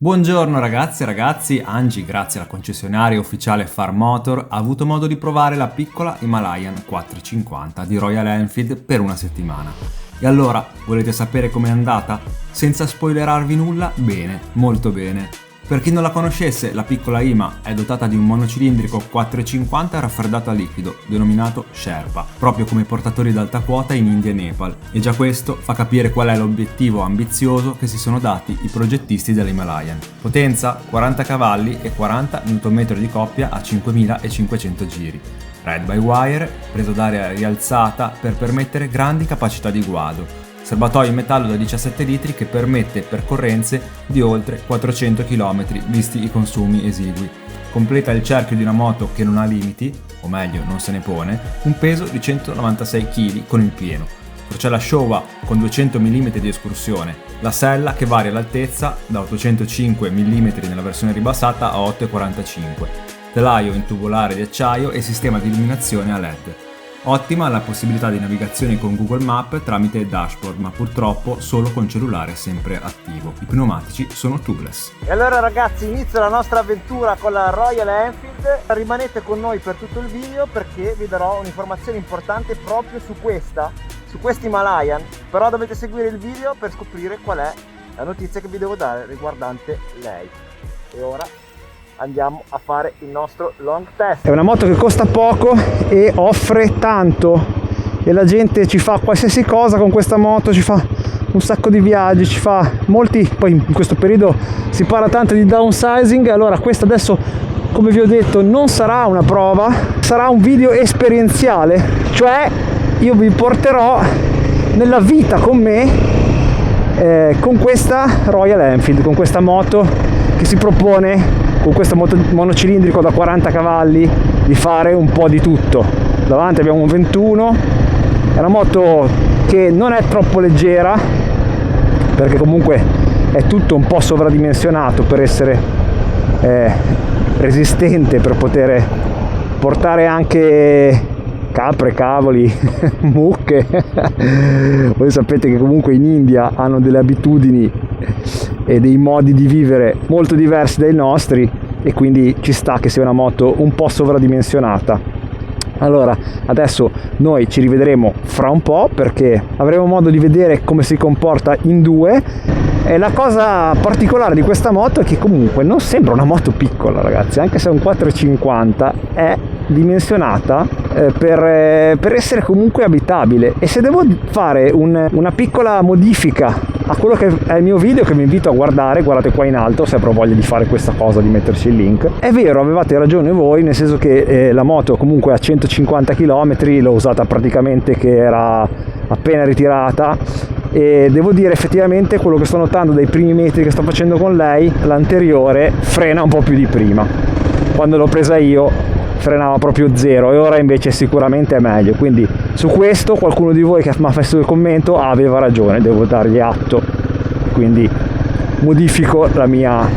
Buongiorno ragazzi e ragazzi, Angie, grazie alla concessionaria ufficiale Farm Motor, ha avuto modo di provare la piccola Himalayan 450 di Royal Enfield per una settimana. E allora, volete sapere com'è andata? Senza spoilerarvi nulla, bene, molto bene. Per chi non la conoscesse, la piccola Hima è dotata di un monocilindrico 450 raffreddato a liquido, denominato Sherpa, proprio come i portatori d'alta quota in India e Nepal, e già questo fa capire qual è l'obiettivo ambizioso che si sono dati i progettisti dell'Himalayan. Potenza 40 cavalli e 40 Nm di coppia a 5500 giri. Ride by wire, preso d'aria rialzata per permettere grandi capacità di guado. Serbatoio in metallo da 17 litri che permette percorrenze di oltre 400 km visti i consumi esigui. Completa il cerchio di una moto che non ha limiti, o meglio non se ne pone, un peso di 196 kg con il pieno. Procella Showa con 200 mm di escursione, la sella che varia l'altezza da 805 mm nella versione ribassata a 8,45, telaio in tubolare di acciaio e sistema di illuminazione a LED. Ottima la possibilità di navigazione con Google Maps tramite dashboard, ma purtroppo solo con cellulare sempre attivo. I pneumatici sono tubeless. E allora ragazzi, inizia la nostra avventura con la Royal Enfield. Rimanete con noi per tutto il video perché vi darò un'informazione importante proprio su questa Himalayan. Però dovete seguire il video per scoprire qual è la notizia che vi devo dare riguardante lei. E ora andiamo a fare il nostro long test. È una moto che costa poco e offre tanto e la gente ci fa qualsiasi cosa con questa moto, ci fa un sacco di viaggi, ci fa molti, poi in questo periodo si parla tanto di downsizing. Allora questo adesso, come vi ho detto, non sarà una prova, sarà un video esperienziale, cioè io vi porterò nella vita con me con questa Royal Enfield, con questa moto che si propone, con questo monocilindrico da 40 cavalli, di fare un po' di tutto. Davanti abbiamo un 21, è una moto che non è troppo leggera perché comunque è tutto un po' sovradimensionato per essere resistente, per poter portare anche capre, cavoli, mucche. Voi sapete che comunque in India hanno delle abitudini e dei modi di vivere molto diversi dai nostri e quindi ci sta che sia una moto un po' sovradimensionata. Allora adesso noi ci rivedremo fra un po' perché avremo modo di vedere come si comporta in due. E la cosa particolare di questa moto è che comunque non sembra una moto piccola, ragazzi, anche se è un 450, è dimensionata per essere comunque abitabile. E se devo fare una piccola modifica a quello che è il mio video, che vi invito a guardare, guardate qua in alto se avrò voglia di fare questa cosa, di metterci il link. È vero, avevate ragione voi, nel senso che la moto comunque a 150 km l'ho usata praticamente che era appena ritirata, e devo dire effettivamente quello che sto notando dai primi metri che sto facendo con lei, l'anteriore frena un po' più di prima. Quando l'ho presa io frenava proprio zero e ora invece sicuramente è meglio. Quindi su questo qualcuno di voi che mi ha fatto il commento aveva ragione, devo dargli atto, quindi modifico il mio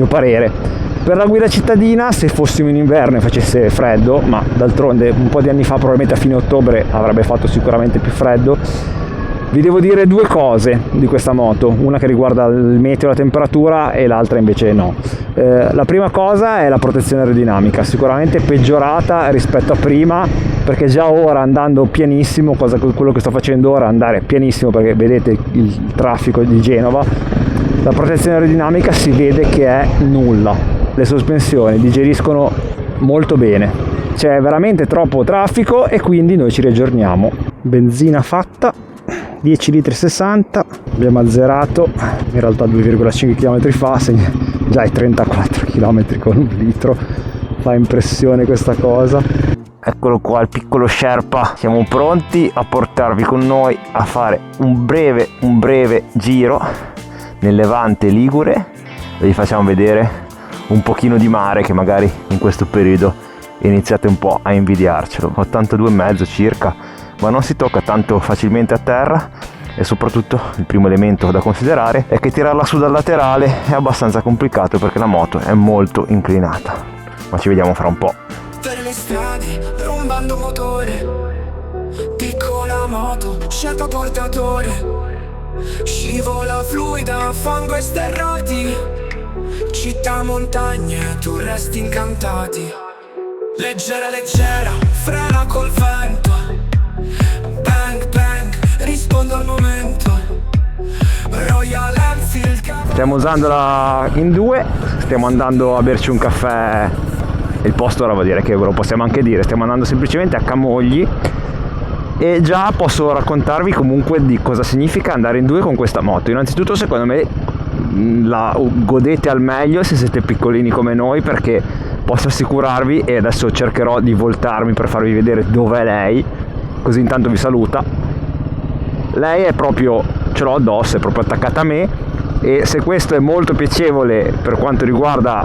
parere. Per la guida cittadina, se fossimo in inverno e facesse freddo, ma d'altronde un po' di anni fa, probabilmente a fine ottobre, avrebbe fatto sicuramente più freddo, vi devo dire due cose di questa moto, una che riguarda il meteo e la temperatura e l'altra invece no. La prima cosa è la protezione aerodinamica, sicuramente peggiorata rispetto a prima, perché già ora andando pianissimo, quello che sto facendo ora, andare pianissimo perché vedete il traffico di Genova, la protezione aerodinamica si vede che è nulla. Le sospensioni digeriscono molto bene, c'è veramente troppo traffico e quindi noi ci riaggiorniamo. Benzina fatta, 10 litri 60, abbiamo azzerato in realtà 2,5 km fa, già ai 34 km con un litro, fa impressione questa cosa. Eccolo qua il piccolo Sherpa, siamo pronti a portarvi con noi a fare un breve giro nel Levante ligure e vi facciamo vedere un pochino di mare che magari in questo periodo iniziate un po' a invidiarcelo. 82,5 circa, ma non si tocca tanto facilmente a terra e soprattutto il primo elemento da considerare è che tirarla su dal laterale è abbastanza complicato perché la moto è molto inclinata, ma ci vediamo fra un po'. Per le strade, rombando motore, piccola moto, scelta portatore, Scivola fluida, fango e sterrati, città, montagne, tu resti incantati. Leggera, leggera, frena col vento. Bang, bang, rispondo al momento. Royal Enfield. Stiamo usandola in due, stiamo andando a berci un caffè. Il posto ora vuol dire che ve lo possiamo anche dire, stiamo andando semplicemente a Camogli. E già posso raccontarvi comunque di cosa significa andare in due con questa moto. Innanzitutto, secondo me la godete al meglio se siete piccolini come noi, perché posso assicurarvi, e adesso cercherò di voltarmi per farvi vedere dov'è lei, così intanto vi saluta. Lei è proprio, ce l'ho addosso, è proprio attaccata a me, e se questo è molto piacevole per quanto riguarda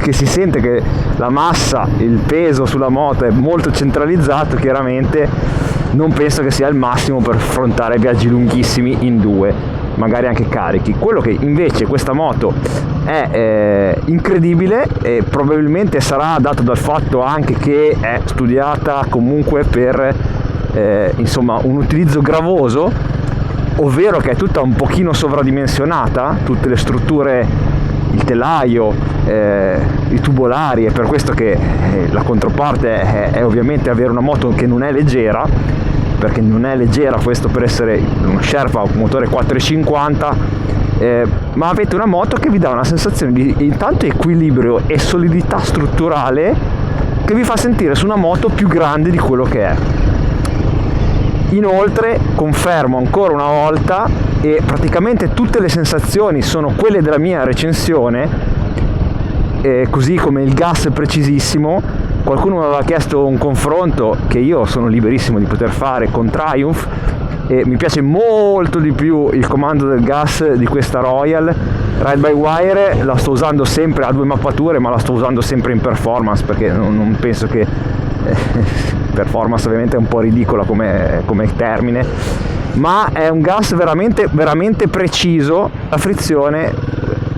che si sente che la massa, il peso sulla moto è molto centralizzato, chiaramente non penso che sia il massimo per affrontare viaggi lunghissimi in due, magari anche carichi. Quello che invece questa moto è incredibile, e probabilmente sarà dato dal fatto anche che è studiata comunque per insomma un utilizzo gravoso, ovvero che è tutta un pochino sovradimensionata, tutte le strutture, il telaio, i tubolari, è per questo che la controparte è ovviamente avere una moto che non è leggera, perché non è leggera questo per essere uno Sherpa, un motore 450, ma avete una moto che vi dà una sensazione di intanto equilibrio e solidità strutturale che vi fa sentire su una moto più grande di quello che è. Inoltre confermo ancora una volta, e praticamente tutte le sensazioni sono quelle della mia recensione, così come il gas è precisissimo. Qualcuno mi aveva chiesto un confronto che io sono liberissimo di poter fare con Triumph, e mi piace molto di più il comando del gas di questa Royal. Ride by Wire la sto usando sempre, ha due mappature, ma la sto usando sempre in performance, perché non penso che performance ovviamente è un po' ridicola come termine, ma è un gas veramente veramente preciso. La frizione,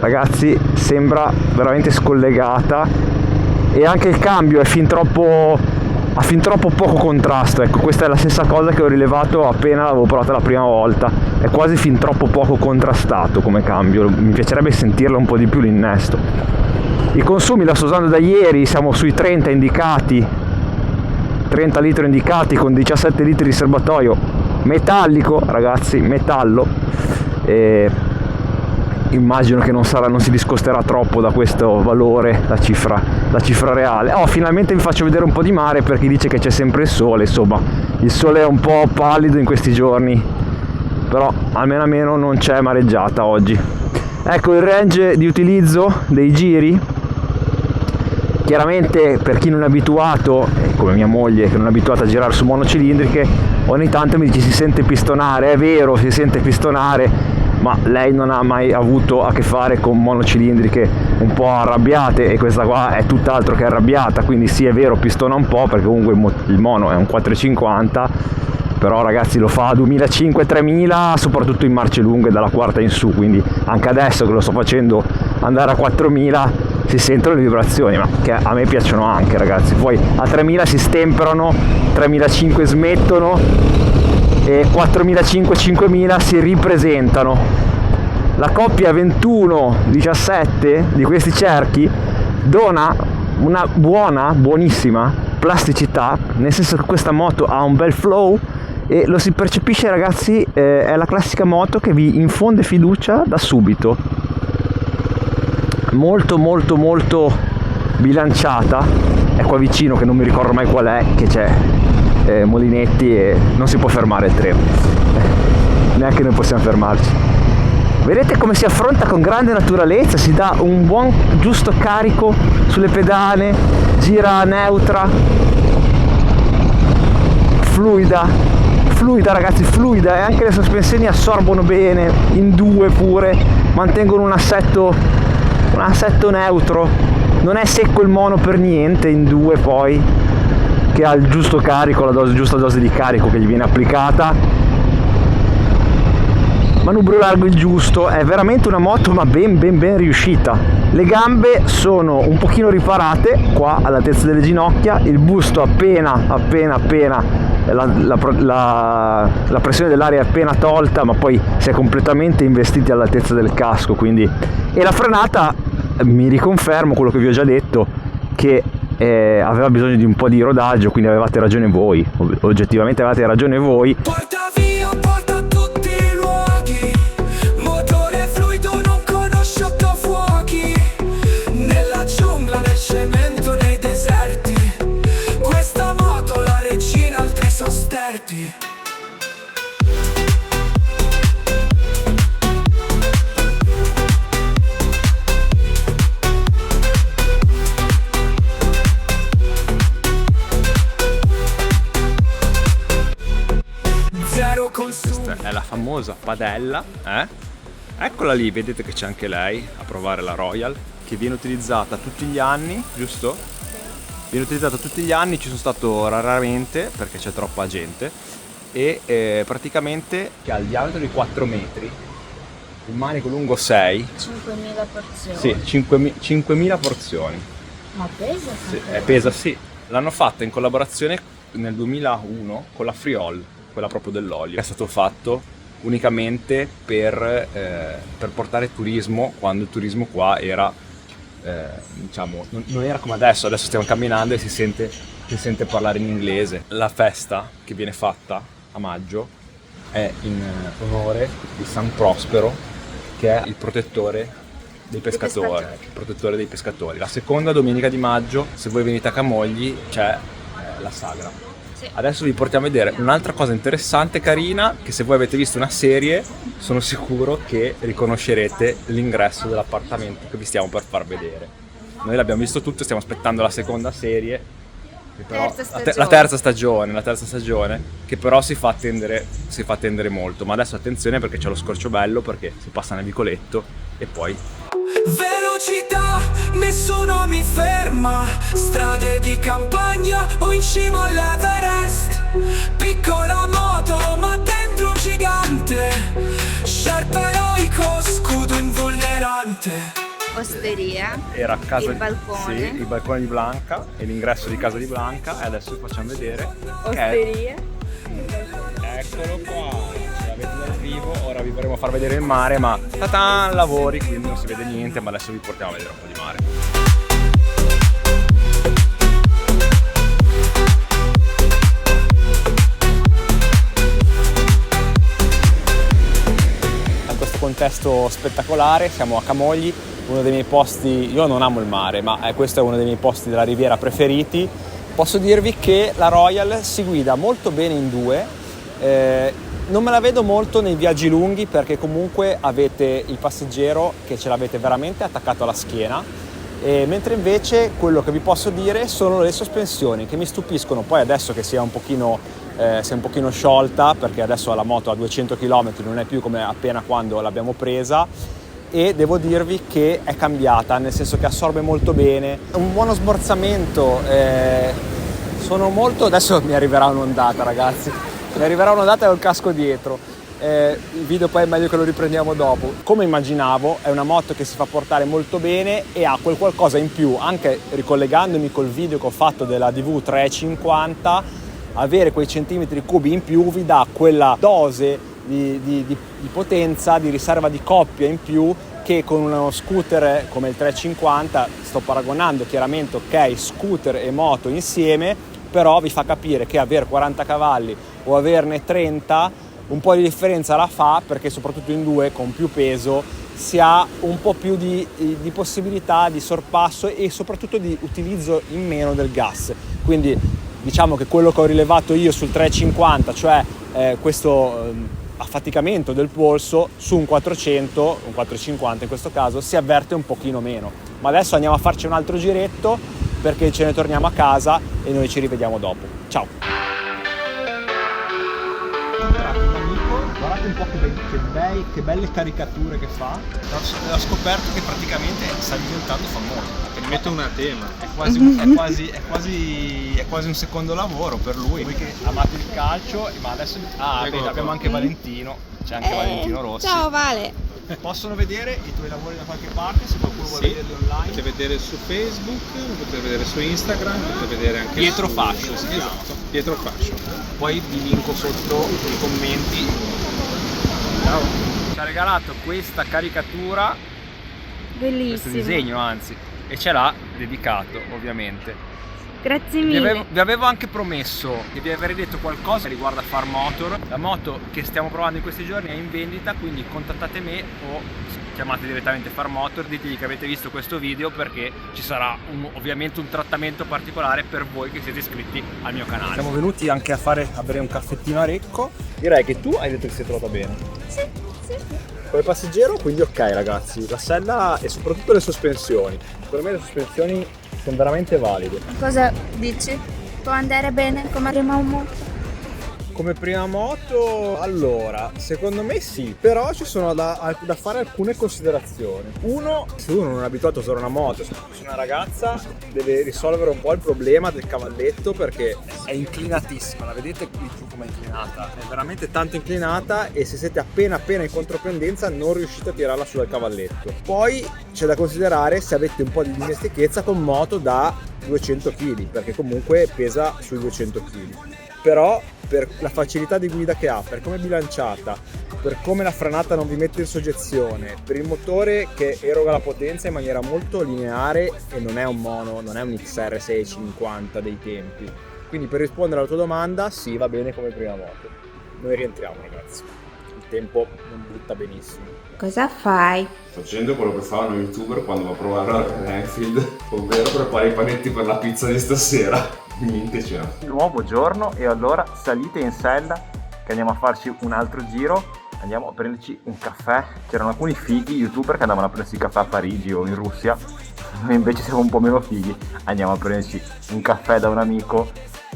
ragazzi, sembra veramente scollegata, e anche il cambio è ha fin troppo poco contrasto. Ecco, questa è la stessa cosa che ho rilevato appena l'avevo provata la prima volta, è quasi fin troppo poco contrastato come cambio, mi piacerebbe sentirlo un po' di più l'innesto. I consumi la sto usando da ieri, siamo sui 30 indicati, 30 litri indicati con 17 litri di serbatoio metallico, ragazzi, metallo, e immagino che non si discosterà troppo da questo valore la cifra reale. Finalmente vi faccio vedere un po' di mare, perché dice che c'è sempre il sole. Insomma, il sole è un po' pallido in questi giorni, però almeno non c'è mareggiata oggi. Ecco il range di utilizzo dei giri. Chiaramente per chi non è abituato, come mia moglie che non è abituata a girare su monocilindriche, ogni tanto mi dice si sente pistonare. È vero, si sente pistonare, ma lei non ha mai avuto a che fare con monocilindriche un po' arrabbiate, e questa qua è tutt'altro che arrabbiata, quindi sì, è vero, pistona un po', perché comunque il mono è un 450, però ragazzi lo fa a 2005-3000, soprattutto in marce lunghe dalla quarta in su, quindi anche adesso che lo sto facendo andare a 4000 si sentono le vibrazioni, ma che a me piacciono anche, ragazzi. Poi a 3000 si stemperano, 3500 smettono, e 4500-5000 si ripresentano. La coppia 21-17 di questi cerchi dona una buonissima plasticità, nel senso che questa moto ha un bel flow e lo si percepisce, ragazzi. È la classica moto che vi infonde fiducia da subito, molto molto molto bilanciata. È qua vicino, che non mi ricordo mai qual è, che c'è Molinetti, e non si può fermare il treno, neanche noi possiamo fermarci. Vedete come si affronta con grande naturalezza, si dà un buon giusto carico sulle pedane, gira neutra, fluida ragazzi, fluida, e anche le sospensioni assorbono bene, in due pure, mantengono un assetto neutro, non è secco il mono per niente in due, poi che ha il giusto carico, la giusta dose di carico che gli viene applicata, manubrio largo il giusto. È veramente una moto ma ben riuscita. Le gambe sono un pochino riparate qua all'altezza delle ginocchia, il busto appena la pressione dell'aria è appena tolta, ma poi si è completamente investiti all'altezza del casco, quindi... E la frenata, mi riconfermo quello che vi ho già detto, che aveva bisogno di un po' di rodaggio, quindi avevate ragione voi, oggettivamente avevate ragione voi. Porta via, porta tutti i luoghi, motore fluido, non conosciuto fuochi, nella giungla, nel cemento, nei deserti, questa moto la regina, altri sono sterti. Questa è la famosa padella, eccola lì, vedete che c'è anche lei a provare la Royal, che viene utilizzata tutti gli anni, giusto? Viene utilizzata tutti gli anni, ci sono stato raramente perché c'è troppa gente, e praticamente che ha il diametro di 4 metri, il manico lungo 6, 5.000 porzioni. sì, 5.000 porzioni. Ma pesa? Sì, pesa, sì. L'hanno fatta in collaborazione nel 2001 con la Friol, quella proprio dell'olio. È stato fatto unicamente per portare turismo, quando il turismo qua era, diciamo, non era come adesso stiamo camminando e si sente parlare in inglese. La festa che viene fatta a maggio è in onore di San Prospero, che è il protettore dei pescatori. Il protettore dei pescatori. La seconda domenica di maggio, se voi venite a Camogli, c'è la sagra. Adesso vi portiamo a vedere un'altra cosa interessante, carina, che se voi avete visto una serie sono sicuro che riconoscerete l'ingresso dell'appartamento che vi stiamo per far vedere. Noi l'abbiamo visto tutto, stiamo aspettando la seconda serie, che però, la terza stagione, che però si fa attendere molto. Ma adesso attenzione, perché c'è lo scorciobello, perché si passa nel vicoletto e poi... Velocità, nessuno mi ferma, strade di campagna o in cima all'Everest, piccola moto ma dentro un gigante, sciarpa eroico, scudo invulnerante. Osteria, era casa il balcone. Sì, il balcone di Blanca e l'ingresso di casa di Blanca, e adesso vi facciamo vedere. Osteria. Eccolo qua, ce l'avete dal vivo. Ora vi vorremmo far vedere il mare, ma ta-tan, lavori, quindi non si vede niente, ma adesso vi portiamo a vedere un po' di mare. In questo contesto spettacolare siamo a Camogli, uno dei miei posti. Io non amo il mare, ma questo è uno dei miei posti della Riviera preferiti. Posso dirvi che la Royal si guida molto bene in due. Non me la vedo molto nei viaggi lunghi, perché comunque avete il passeggero che ce l'avete veramente attaccato alla schiena, mentre invece quello che vi posso dire sono le sospensioni, che mi stupiscono. Poi adesso che si è un pochino sciolta, perché adesso la moto a 200 km non è più come appena quando l'abbiamo presa, e devo dirvi che è cambiata, nel senso che assorbe molto bene, un buono smorzamento, sono molto... Adesso mi arriverà un'ondata, ragazzi, mi arriverà un'ondata e ho il casco dietro, il video poi è meglio che lo riprendiamo dopo. Come immaginavo, è una moto che si fa portare molto bene e ha quel qualcosa in più, anche ricollegandomi col video che ho fatto della DV350, avere quei centimetri cubi in più vi dà quella dose di potenza, di riserva di coppia in più, che con uno scooter come il 350, sto paragonando chiaramente, ok, scooter e moto insieme, però vi fa capire che avere 40 cavalli o averne 30 un po' di differenza la fa, perché soprattutto in due con più peso si ha un po' più di possibilità di sorpasso e soprattutto di utilizzo in meno del gas. Quindi diciamo che quello che ho rilevato io sul 350, cioè questo affaticamento del polso, su un 400, un 450 in questo caso, si avverte un pochino meno. Ma adesso andiamo a farci un altro giretto, perché ce ne torniamo a casa e noi ci rivediamo dopo. Ciao! Guardate un po' che belle caricature che fa. Ho scoperto che praticamente sta diventando famoso. Mi metto una tema. È quasi un secondo lavoro per lui. Voi che amate il calcio, ma adesso abbiamo anche Valentino. C'è anche Valentino Rossi. Ciao Vale! Possono vedere i tuoi lavori da qualche parte, se qualcuno vuole vederli online. Potete vedere su Facebook, potete vedere su Instagram, potete vedere anche Pietro su... Fascio si chiama. Esatto. Pietro Fashion. Poi vi linko sotto nei commenti. Ciao. Ci ha regalato questa caricatura, questo Bellissimo. disegno anzi, e ce l'ha dedicato ovviamente. Grazie mille. Vi avevo anche promesso che vi avrei detto qualcosa riguardo a Farm Motor. La moto che stiamo provando in questi giorni è in vendita, quindi contattate me o chiamate direttamente Farm Motor, ditegli che avete visto questo video, perché ci sarà ovviamente un trattamento particolare per voi che siete iscritti al mio canale. Siamo venuti anche a bere un caffettino a Recco. Direi che tu hai detto che sei trovata bene. Sì. Come passeggero, quindi ok ragazzi, la sella e soprattutto le sospensioni. Per me le sospensioni sono veramente valide. Cosa dici? Può andare bene come prima moto? Come prima moto, allora, secondo me sì, però ci sono da fare alcune considerazioni. Uno, se uno non è abituato a usare una moto, se una ragazza deve risolvere un po' il problema del cavalletto, perché è inclinatissima, la vedete qui giù come è inclinata? È veramente tanto inclinata e se siete appena in contropendenza non riuscite a tirarla su dal cavalletto. Poi c'è da considerare se avete un po' di dimestichezza con moto da 200 kg, perché comunque pesa sui 200 kg. Però per la facilità di guida che ha, per come è bilanciata, per come la frenata non vi mette in soggezione, per il motore che eroga la potenza in maniera molto lineare e non è un mono, non è un XR 650 dei tempi. Quindi per rispondere alla tua domanda, sì, va bene come prima moto. Noi rientriamo ragazzi, il tempo non butta benissimo. Cosa fai? Facendo quello che fanno i youtuber quando va a provare l'Enfield, ovvero prepara i panetti per la pizza di stasera. Niente c'è. Nuovo giorno e allora salite in sella che andiamo a farci un altro giro, andiamo a prenderci un caffè. C'erano alcuni fighi youtuber che andavano a prendersi il caffè a Parigi o in Russia, noi invece siamo un po' meno fighi, andiamo a prenderci un caffè da un amico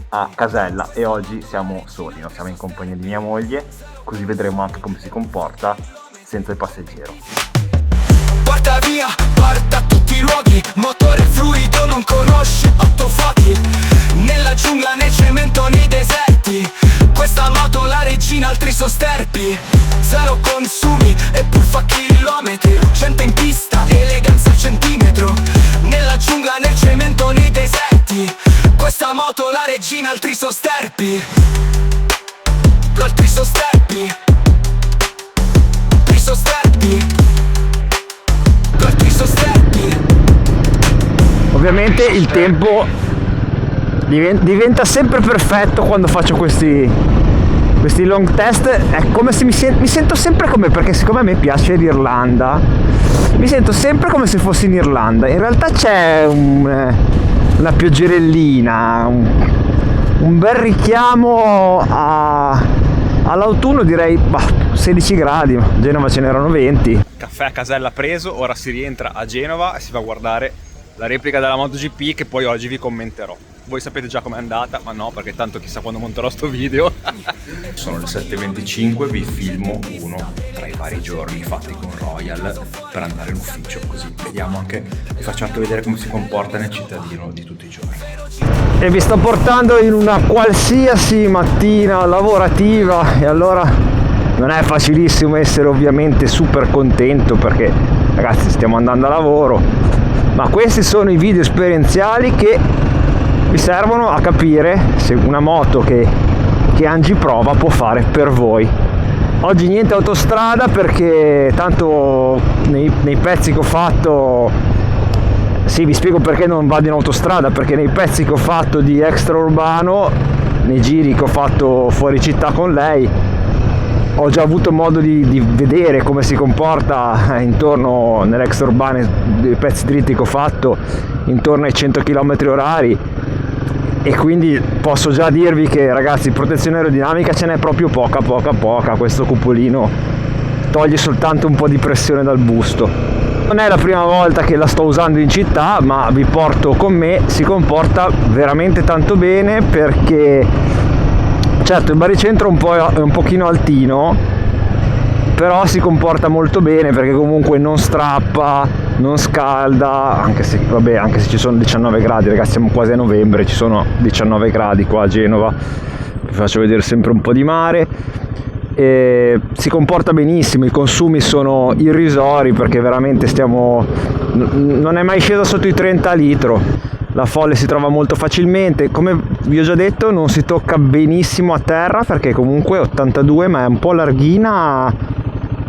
a Casella e oggi siamo soli, non siamo in compagnia di mia moglie, così vedremo anche come si comporta senza il passeggero. Porta via, porta a tutti i luoghi, motore fluido, non conosce 8 fuochi. Nella giungla, nel cemento, nei deserti. Questa moto la regina, altri sosterpi. Zero consumi, eppur fa chilometri. 100 in pista, eleganza al centimetro. Nella giungla, nel cemento, nei deserti. Questa moto la regina, altri sosterpi. Altri sosterpi. Altri sosterpi. Ovviamente il tempo diventa sempre perfetto quando faccio questi long test. È come se mi sento sempre come, perché siccome a me piace l'Irlanda, mi sento sempre come se fossi in Irlanda. In realtà c'è una pioggerellina, un bel richiamo all'autunno, direi 16 gradi, a Genova ce n'erano 20. Caffè a Casella preso, ora si rientra a Genova e si va a guardare la replica della MotoGP che poi oggi vi commenterò. Voi sapete già com'è andata, ma no, perché tanto chissà quando monterò sto video. Sono le 7:25, vi filmo uno tra i vari giorni fatti con Royal per andare in ufficio, così vediamo anche, vi faccio anche vedere come si comporta nel cittadino di tutti i giorni. E vi sto portando in una qualsiasi mattina lavorativa e allora non è facilissimo essere ovviamente super contento, perché ragazzi stiamo andando a lavoro, ma questi sono i video esperienziali che vi servono a capire se una moto che Angie prova può fare per voi. Oggi niente autostrada, perché tanto nei pezzi che ho fatto, sì, vi spiego perché non vado in autostrada, perché nei pezzi che ho fatto di extraurbano, nei giri che ho fatto fuori città con lei, ho già avuto modo di vedere come si comporta intorno nell'extraurbano, dei pezzi dritti che ho fatto intorno ai 100 km/h, e quindi posso già dirvi che ragazzi, protezione aerodinamica ce n'è proprio poca. Questo cupolino toglie soltanto un po' di pressione dal busto. Non è la prima volta che la sto usando in città, ma vi porto con me. Si comporta veramente tanto bene, perché certo il baricentro è un pochino altino, però si comporta molto bene, perché comunque non strappa, non scalda, anche se ci sono 19 gradi, ragazzi, siamo quasi a novembre, ci sono 19 gradi qua a Genova, vi faccio vedere sempre un po' di mare. E si comporta benissimo, i consumi sono irrisori, perché veramente non è mai sceso sotto i 30 litri. la folle si trova molto facilmente. Come vi ho già detto, non si tocca benissimo a terra perché comunque 82, ma è un po' larghina.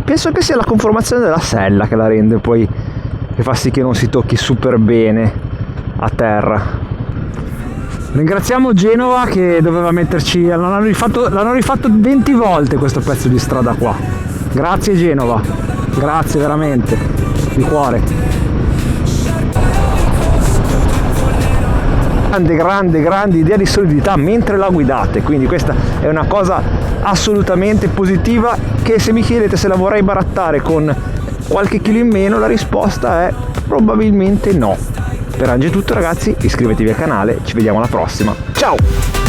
Penso che sia la conformazione della sella che la rende poi, che fa sì che non si tocchi super bene a terra. Ringraziamo Genova che doveva metterci, l'hanno rifatto 20 volte questo pezzo di strada qua. Grazie Genova, grazie veramente, di cuore. Grande idea di solidità mentre la guidate, quindi questa è una cosa assolutamente positiva, che se mi chiedete se la vorrei barattare con qualche chilo in meno, la risposta è probabilmente no. Per oggi è tutto ragazzi, iscrivetevi al canale, ci vediamo alla prossima, ciao!